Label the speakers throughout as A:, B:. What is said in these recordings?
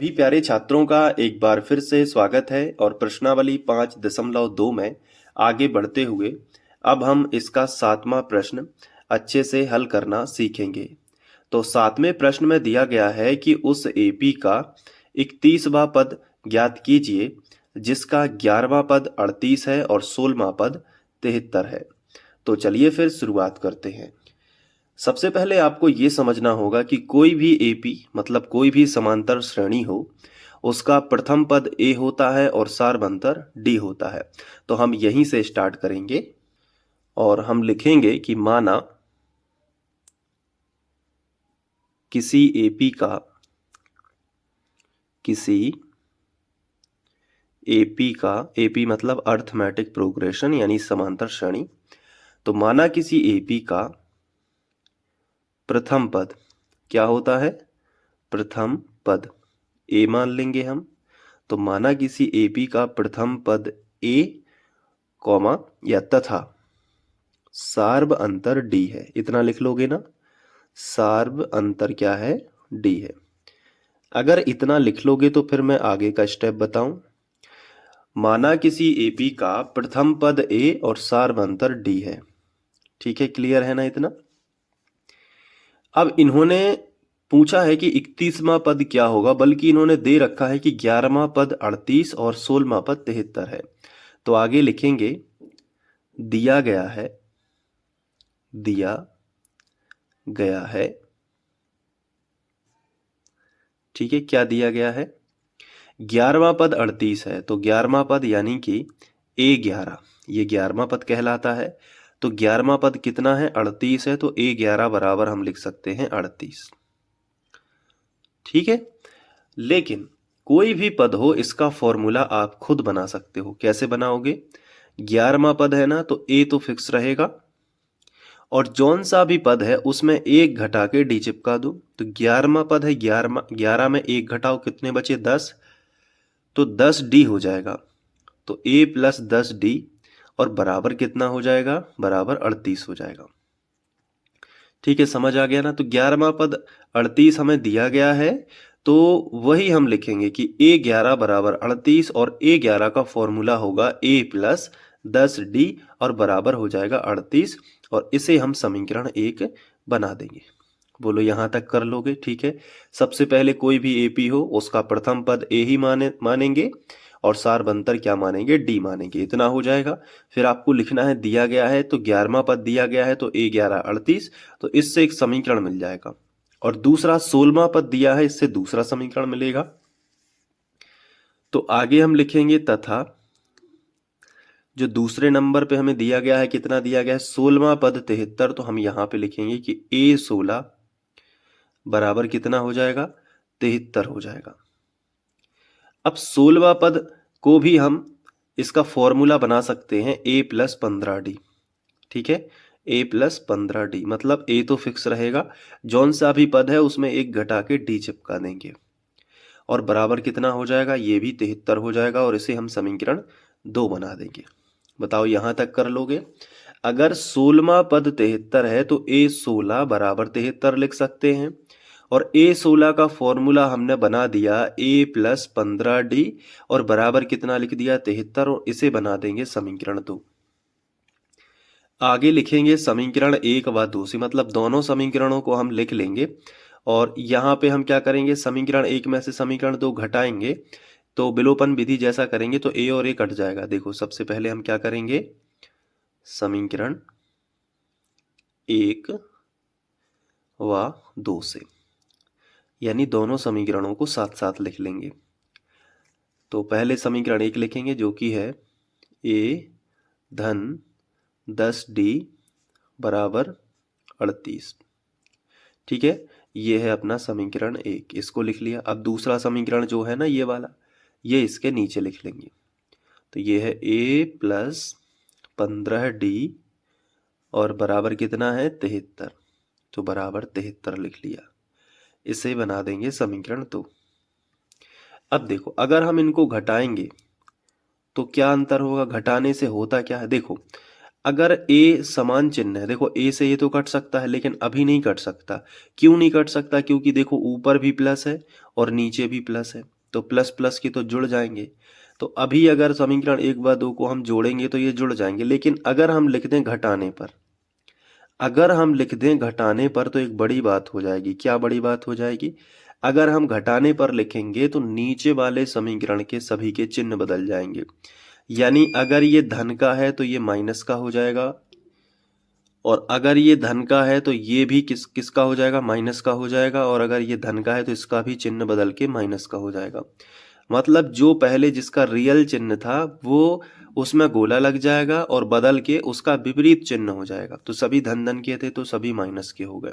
A: भी प्यारे छात्रों का एक बार फिर से स्वागत है और प्रश्नावली 5.2 में आगे बढ़ते हुए अब हम इसका 7वां प्रश्न अच्छे से हल करना सीखेंगे। तो 7वें प्रश्न में दिया गया है कि उस एपी का 31वां पद ज्ञात कीजिए जिसका 11वां पद 38 है और 16वां पद 73 है। तो चलिए फिर शुरुआत करते हैं। सबसे पहले आपको ये समझना होगा कि कोई भी एपी मतलब कोई भी समांतर श्रेणी हो उसका प्रथम पद ए होता है और सार्वंतर डी होता है। तो हम यहीं से स्टार्ट करेंगे और हम लिखेंगे कि माना किसी एपी का एपी मतलब अर्थमेटिक प्रोग्रेशन यानी समांतर श्रेणी। तो माना किसी एपी का प्रथम पद क्या होता है? प्रथम पद ए मान लेंगे हम। तो माना किसी एपी का प्रथम पद ए कॉमा या तथा सार्व अंतर डी है। इतना लिख लोगे ना, सार्व अंतर क्या है? डी है। अगर इतना लिख लोगे तो फिर मैं आगे का स्टेप बताऊं। माना किसी एपी का प्रथम पद ए और सार्व अंतर डी है। ठीक है, क्लियर है ना इतना? अब इन्होंने पूछा है कि 31वां पद क्या होगा, बल्कि इन्होंने दे रखा है कि 11वां पद 38 और 16वां पद 73 है। तो आगे लिखेंगे दिया गया है। ठीक है, क्या दिया गया है? 11वां पद 38 है, तो 11वां पद यानी कि A11 ये 11वां पद कहलाता है। तो 11वां पद कितना है? 38 है, तो A11 बराबर हम लिख सकते हैं 38। ठीक है, लेकिन कोई भी पद हो इसका फॉर्मूला आप खुद बना सकते हो। कैसे बनाओगे? 11वां पद है ना, तो ए तो फिक्स रहेगा और जौन सा भी पद है उसमें एक घटा के डी चिपका दो। तो 11वां पद है, 11 में एक घटाओ, कितने बचे? 10। तो 10 डी हो जाएगा। तो ए प्लस 10 डी और बराबर कितना हो जाएगा? बराबर 38 हो जाएगा। ठीक है, समझ आ गया ना? तो 11वां पद 38 हमें दिया गया है, तो वही हम लिखेंगे कि A11 बराबर 38 और A11 का फॉर्मूला होगा A प्लस 10 डी और बराबर हो जाएगा 38 और इसे हम समीकरण 1 बना देंगे। बोलो यहां तक कर लोगे? ठीक है, सबसे पहले कोई भी एपी हो उसका प्रथम पद ए ही मानेंगे और सार्वंतर क्या मानेंगे? डी मानेंगे। इतना हो जाएगा। फिर आपको लिखना है दिया गया है, तो 11वां पद दिया गया है, तो A11 38, तो इससे एक समीकरण मिल जाएगा। और दूसरा 16वां पद दिया है, इससे दूसरा समीकरण मिलेगा। तो आगे हम लिखेंगे तथा जो दूसरे नंबर पे हमें दिया गया है, कितना दिया गया है? 16वां पद 73, तो हम यहां पे लिखेंगे कि A16 बराबर कितना हो जाएगा? 73 हो जाएगा। अब 16वां पद को भी हम इसका फॉर्मूला बना सकते हैं A प्लस 15 डी। ठीक है, A प्लस 15 डी मतलब A तो फिक्स रहेगा, जौन सा भी पद है उसमें एक घटा के डी चिपका देंगे और बराबर कितना हो जाएगा? ये भी 73 हो जाएगा और इसे हम समीकरण 2 बना देंगे। बताओ यहां तक कर लोगे? अगर 16वां पद 73 है तो A16 बराबर 73 लिख सकते हैं और A16 का फॉर्मूला हमने बना दिया A प्लस 15 डी और बराबर कितना लिख दिया? 73 और इसे बना देंगे समीकरण 2। आगे लिखेंगे समीकरण 1 व 2 से, मतलब दोनों समीकरणों को हम लिख लेंगे और यहाँ पे हम क्या करेंगे? समीकरण 1 में से समीकरण 2 घटाएंगे तो विलोपन विधि जैसा करेंगे तो ए और ए कट जाएगा। देखो सबसे पहले हम क्या करेंगे? समीकरण 1 व 2 से, यानी दोनों समीकरणों को साथ साथ लिख लेंगे। तो पहले समीकरण 1 लिखेंगे जो कि है a धन 10 डी बराबर 38। ठीक है, ये है अपना समीकरण 1, इसको लिख लिया। अब दूसरा समीकरण जो है ना ये वाला, ये इसके नीचे लिख लेंगे। तो ये है a प्लस 15 डी और बराबर कितना है? 73। तो बराबर 73 लिख लिया, इसे बना देंगे समीकरण 2। अब देखो अगर हम इनको घटाएंगे तो क्या अंतर होगा? घटाने से होता क्या है? देखो अगर ए समान चिन्ह है, देखो ए से ये तो कट सकता है लेकिन अभी नहीं कट सकता। क्यों नहीं कट सकता? क्योंकि देखो ऊपर भी प्लस है और नीचे भी प्लस है, तो प्लस प्लस की तो जुड़ जाएंगे। तो अभी अगर समीकरण 1 व 2 को हम जोड़ेंगे तो ये जुड़ जाएंगे। लेकिन अगर हम लिख दें घटाने पर, अगर हम लिख दें घटाने पर तो एक बड़ी बात हो जाएगी। क्या बड़ी बात हो जाएगी? अगर हम घटाने पर लिखेंगे तो नीचे वाले समीकरण के सभी के चिन्ह बदल जाएंगे। यानी अगर ये धन का है तो ये माइनस का हो जाएगा, और अगर ये धन का है तो ये भी किसका हो जाएगा? माइनस का हो जाएगा। और अगर ये धन का है तो इसका भी चिन्ह बदल के माइनस का हो जाएगा। मतलब जो पहले जिसका रियल चिन्ह था वो उसमें गोला लग जाएगा और बदल के उसका विपरीत चिन्ह हो जाएगा। तो सभी धन धन के थे तो सभी माइनस के हो गए।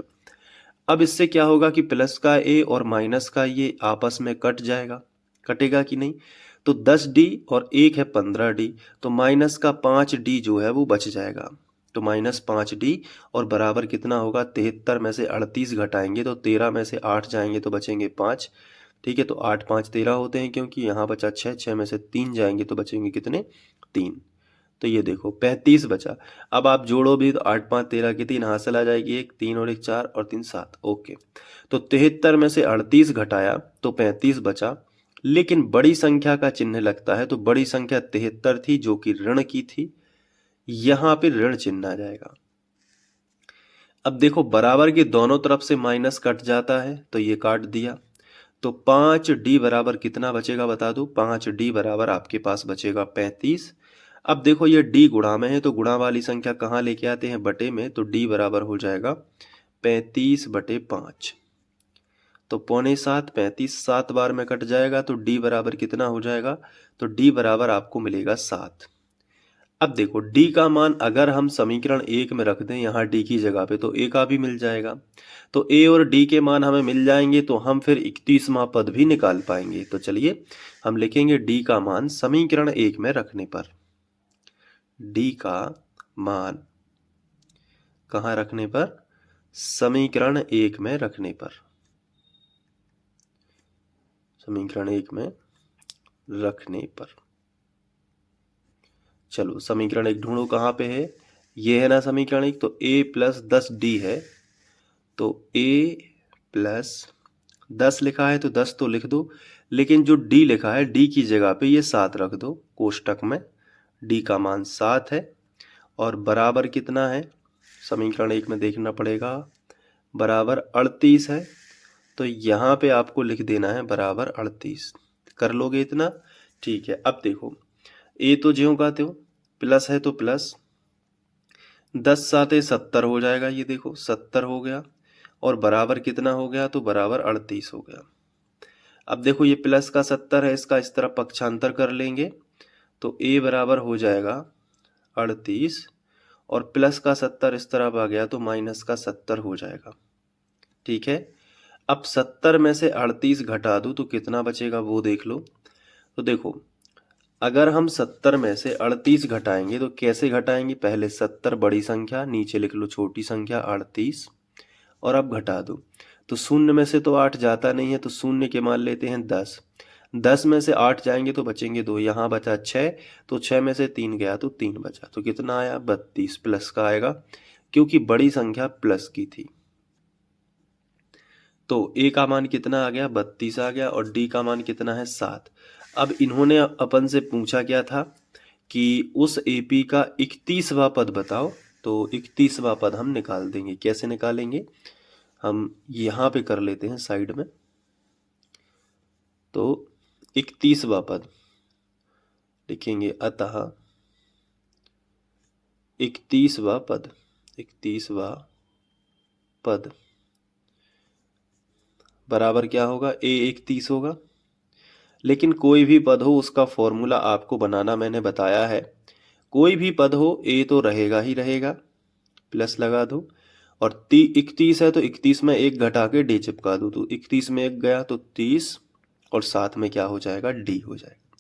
A: अब इससे क्या होगा कि प्लस का ए और माइनस का ये आपस में कट जाएगा। कटेगा कि नहीं? तो 10D और 1 है 15D, तो माइनस का 5D जो है वो बच जाएगा। तो -5D और बराबर कितना होगा? 73 में से 38 घटाएंगे तो 13 में से 8 जाएंगे तो बचेंगे 5। ठीक है, तो 8 5 13 होते हैं, क्योंकि यहाँ बचा 6, 6 में से 3 जाएंगे तो बचेंगे कितने? 3। तो ये देखो 35 बचा। अब आप जोड़ो भी तो 8 5 13 की 3 हासिल आ जाएगी, 1 3 और 1 4 और 3 7। ओके, तो 73 में से 38 घटाया तो 35 बचा। लेकिन बड़ी संख्या का चिन्ह लगता है, तो बड़ी संख्या 73 थी जो कि ऋण की थी, यहां पे ऋण चिन्ह आ जाएगा। अब देखो बराबर के दोनों तरफ से माइनस कट जाता है तो ये काट दिया। तो 5D बराबर कितना बचेगा बता दो? 5D बराबर आपके पास बचेगा 35। अब देखो ये D गुणा में है तो गुणा वाली संख्या कहाँ लेके आते हैं? बटे में। तो D बराबर हो जाएगा 35/5। तो 6.25 35 7 बार में कट जाएगा तो D बराबर कितना हो जाएगा? तो D बराबर आपको मिलेगा 7। अब देखो D का मान अगर हम समीकरण 1 में रख दें यहाँ D की जगह पे तो A का भी मिल जाएगा। तो A और D के मान हमें मिल जाएंगे तो हम फिर 31वां पद भी निकाल पाएंगे। तो चलिए हम लिखेंगे D का मान समीकरण 1 में रखने पर। D का मान कहाँ रखने पर? समीकरण 1 में रखने पर। समीकरण 1 में रखने पर। चलो समीकरण 1 ढूंढो कहाँ पे है। ये है ना समीकरण 1, तो A + 10D है। तो A + 10 लिखा है तो 10 तो लिख दो, लेकिन जो D लिखा है D की जगह पे ये 7 रख दो कोष्टक में। D का मान 7 है और बराबर कितना है? समीकरण 1 में देखना पड़ेगा, बराबर 38 है। तो यहाँ पे आपको लिख देना है बराबर 38। कर लोगे इतना? ठीक है। अब देखो ए तो ज्यों का त्यों, प्लस है तो प्लस, 10 7 70 हो जाएगा। ये देखो 70 हो गया और बराबर कितना हो गया? तो बराबर 38 हो गया। अब देखो ये प्लस का 70 है, इसका इस तरह पक्षांतर कर लेंगे तो a बराबर हो जाएगा 38 और प्लस का 70 इस तरफ आ गया तो माइनस का 70 हो जाएगा। ठीक है, अब 70 में से 38 घटा दूं तो कितना बचेगा वो देख लो। तो देखो अगर हम 70 में से 38 घटाएंगे तो कैसे घटाएंगे? पहले 70 बड़ी संख्या, नीचे लिख लो छोटी संख्या 38 और अब घटा दो। तो शून्य में से तो 8 जाता नहीं है तो शून्य के मान लेते हैं 10। 10 में से 8 जाएंगे तो बचेंगे 2, यहाँ बचा 6, तो 6 में से 3 गया तो 3 बचा। तो कितना आया? 32 प्लस का आएगा क्योंकि बड़ी संख्या प्लस की थी। तो ए का मान कितना आ गया? 32 आ गया और डी का मान कितना है? 7। अब इन्होंने अपन से पूछा क्या था कि उस एपी का 31वां पद बताओ। तो 31वां पद हम निकाल देंगे। कैसे निकालेंगे? हम यहाँ पे कर लेते हैं साइड में। तो 31वां पद लिखेंगे, अतः 31वां पद, 31वां पद बराबर क्या होगा? ए 31 होगा। लेकिन कोई भी पद हो उसका फॉर्मूला आपको बनाना मैंने बताया है। कोई भी पद हो ए तो रहेगा ही रहेगा, प्लस लगा दो। और 31 है तो 31 में 1 घटा के डी चिपका दो, तो 31 में 1 गया तो 30 और साथ में क्या हो जाएगा? डी हो जाएगा।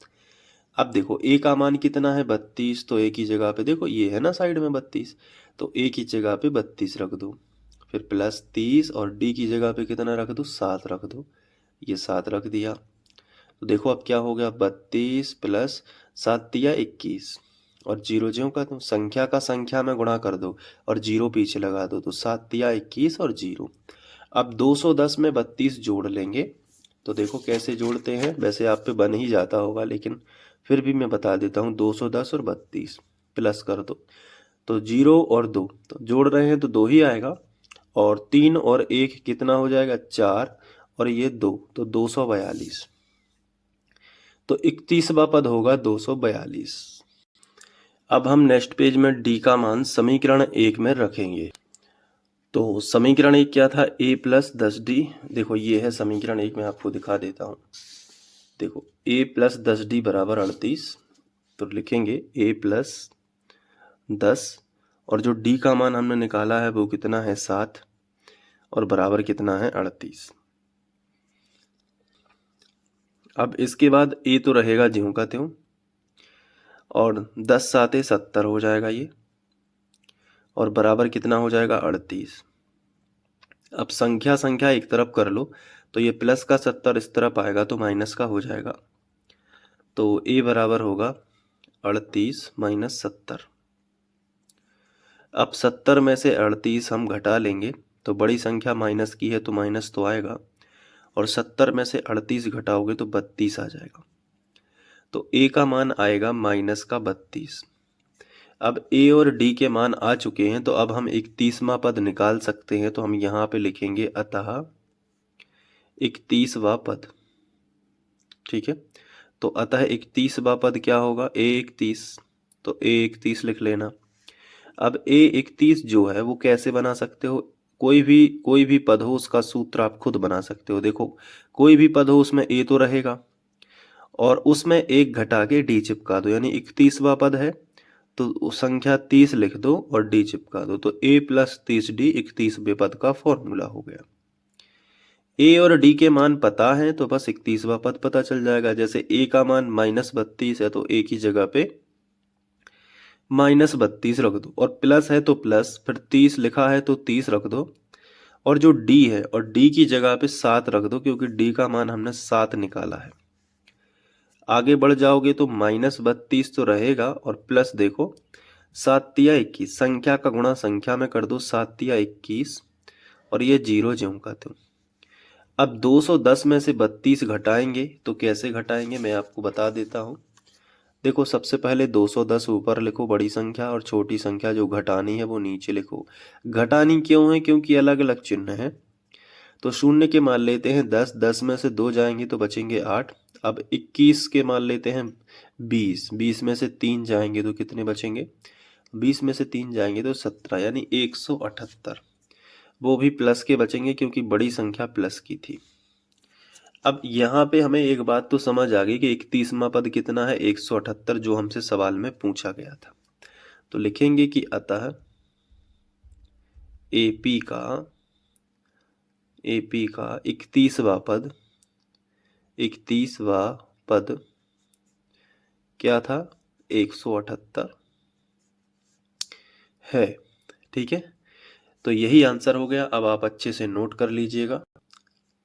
A: अब देखो ए का मान कितना है? 32। तो ए की जगह पे देखो ये है ना साइड में 32, तो ए की जगह पे 32 रख दो, फिर प्लस 30 और डी की जगह पे कितना रख दो? 7 रख दो। ये 7 रख दिया। तो देखो अब क्या हो गया? 32 + 7 × 21 और जीरो ज्यों का त्यों, संख्या का संख्या में गुणा कर दो और जीरो पीछे लगा दो, तो 7 तिया 21 और जीरो। अब 210 में 32 जोड़ लेंगे, तो देखो कैसे जोड़ते हैं, वैसे आप पे बन ही जाता होगा लेकिन फिर भी मैं बता देता हूँ। 210 और 32 प्लस कर दो, तो 0 और 2, तो जोड़ रहे हैं तो 2 ही आएगा, और 3 और 1 कितना हो जाएगा, 4, और ये 2, तो 242। तो 31वां पद होगा 242। अब हम नेक्स्ट पेज में डी का मान समीकरण 1 में रखेंगे। तो समीकरण 1 क्या था, a प्लस 10d। देखो ये है समीकरण 1, मैं आपको दिखा देता हूँ। देखो a प्लस 10d बराबर 38, तो लिखेंगे a प्लस 10, और जो d का मान हमने निकाला है वो कितना है, 7, और बराबर कितना है, 38। अब इसके बाद a तो रहेगा ज्यों का त्यों, और 10 साते 70 हो जाएगा ये, और बराबर कितना हो जाएगा, 38। अब संख्या संख्या एक तरफ कर लो, तो ये प्लस का 70 इस तरफ आएगा तो माइनस का हो जाएगा, तो a बराबर होगा 38 माइनस 70। अब 70 में से 38 हम घटा लेंगे, तो बड़ी संख्या माइनस की है तो माइनस तो आएगा, और 70 में से 38 घटाओगे तो 32 आ जाएगा, तो a का मान आएगा माइनस का 32। अब a और d के मान आ चुके हैं, तो अब हम 31वां पद निकाल सकते हैं, तो हम यहाँ पे लिखेंगे अतः 31वां पद। ठीक है, तो अतः 31वां पद क्या होगा, a 31, तो a 31 लिख लेना। अब a 31 जो है वो कैसे बना सकते हो, कोई भी पद हो उसका सूत्र आप खुद बना सकते हो। देखो कोई भी पद हो उसमें a तो रहेगा, और उसमें 1 घटा के d चिपका दो, यानी 31वां पद है तो संख्या 30 लिख दो और d चिपका दो, तो a प्लस 30d 31वें पद का फॉर्मूला हो गया। a और d के मान पता है तो बस 31वां पद पता चल जाएगा। जैसे a का मान -32 है तो a की जगह पे -32 रख दो, और प्लस है तो प्लस, फिर 30 लिखा है तो 30 रख दो, और जो d है और d की जगह पे 7 रख दो, क्योंकि d का मान हमने 7 निकाला है। आगे बढ़ जाओगे तो -32 तो रहेगा, और प्लस देखो 7 तिया 21, संख्या का गुणा संख्या में कर दो, 7 तिया 21, और ये जीरो ज्यों का त्यों। अब 210 में से 32 घटाएंगे, तो कैसे घटाएंगे मैं आपको बता देता हूँ। देखो सबसे पहले 210 ऊपर लिखो बड़ी संख्या, और छोटी संख्या जो घटानी है वो नीचे लिखो। घटानी क्यों है, क्योंकि अलग अलग चिन्ह है। तो शून्य के मान लेते हैं 10, 10 में से 2 जाएंगे तो बचेंगे 8। अब 21 के मान लेते हैं 20, 20 में से 3 जाएंगे तो कितने बचेंगे, 20 में से 3 जाएंगे तो 17, यानी 178। वो भी प्लस के बचेंगे क्योंकि बड़ी संख्या प्लस की थी। अब यहाँ पे हमें एक बात तो समझ आ गई कि 31वां पद कितना है, 178, जो हमसे सवाल में पूछा गया था। तो लिखेंगे कि अतः एपी का 31वां पद क्या था, 178 है। ठीक है, तो यही आंसर हो गया। अब आप अच्छे से नोट कर लीजिएगा।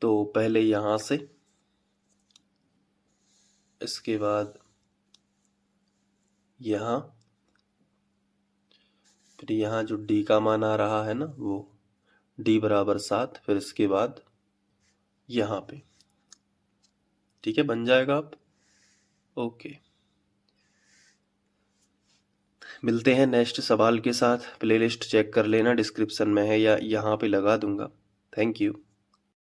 A: तो पहले यहाँ से, इसके बाद यहाँ, फिर यहाँ जो d का मान आ रहा है ना वो d बराबर 7, फिर इसके बाद यहाँ पे। ठीक है, बन जाएगा आप। ओके, मिलते हैं नेक्स्ट सवाल के साथ। प्लेलिस्ट चेक कर लेना, डिस्क्रिप्शन में है या यहाँ पे लगा दूंगा। Thank you.